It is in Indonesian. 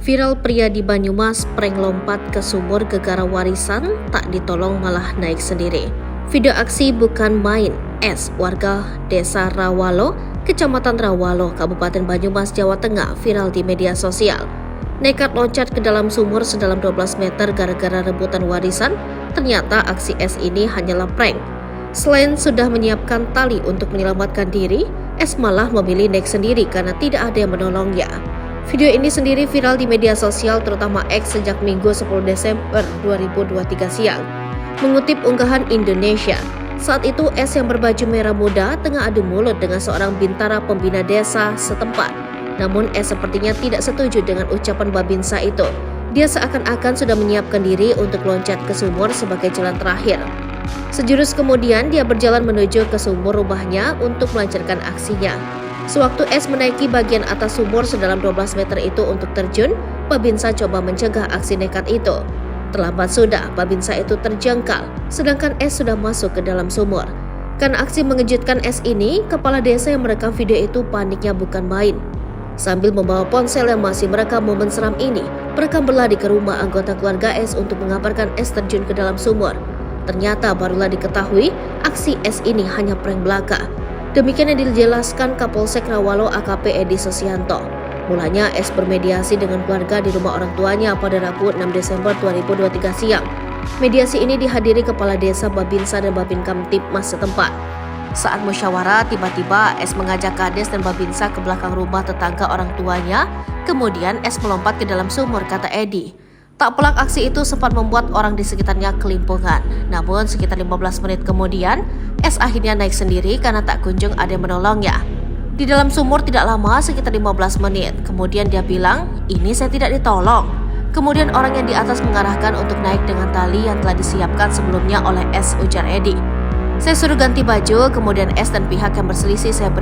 Viral pria di Banyumas prank lompat ke sumur gegara warisan, tak ditolong malah naik sendiri. Video aksi bukan main. S, warga Desa Rawalo, Kecamatan Rawalo, Kabupaten Banyumas, Jawa Tengah, viral di media sosial. Nekat loncat ke dalam sumur sedalam 12 meter gara-gara rebutan warisan. Ternyata aksi S ini hanyalah prank. Selain sudah menyiapkan tali untuk menyelamatkan diri, S malah memilih naik sendiri karena tidak ada yang menolongnya. Video ini sendiri viral di media sosial terutama X sejak Minggu 10 Desember 2023 siang. Mengutip unggahan Indonesia, saat itu S yang berbaju merah muda tengah adu mulut dengan seorang bintara pembina desa setempat. Namun S sepertinya tidak setuju dengan ucapan Babinsa itu. Dia seakan-akan sudah menyiapkan diri untuk loncat ke sumur sebagai jalan terakhir. Sejurus kemudian dia berjalan menuju ke sumur rumahnya untuk melancarkan aksinya. Sewaktu S menaiki bagian atas sumur sedalam 12 meter itu untuk terjun, Babinsa coba mencegah aksi nekat itu. Terlambat sudah, Babinsa itu terjengkal, sedangkan S sudah masuk ke dalam sumur. Karena aksi mengejutkan S ini, kepala desa yang merekam video itu paniknya bukan main. Sambil membawa ponsel yang masih merekam momen seram ini, perekam berlari ke rumah anggota keluarga S untuk mengabarkan S terjun ke dalam sumur. Ternyata barulah diketahui aksi S ini hanya prank belaka. Demikian yang dijelaskan Kapolsek Rawalo AKP Edi Sosianto. Mulanya S bermediasi dengan keluarga di rumah orang tuanya pada Rabu 6 Desember 2023 siang. Mediasi ini dihadiri Kepala Desa Babinsa dan Babin Kamtibmas setempat. Saat musyawarah, tiba-tiba S mengajak Kades dan Babinsa ke belakang rumah tetangga orang tuanya. Kemudian S melompat ke dalam sumur, kata Edi. Tak pelak aksi itu sempat membuat orang di sekitarnya kelimpungan. Namun sekitar 15 menit kemudian, S akhirnya naik sendiri karena tak kunjung ada yang menolongnya. Di dalam sumur tidak lama, sekitar 15 menit. Kemudian dia bilang, ini saya tidak ditolong. Kemudian orang yang di atas mengarahkan untuk naik dengan tali yang telah disiapkan sebelumnya oleh S, ujar Edi. Saya suruh ganti baju, kemudian S dan pihak yang berselisih saya beri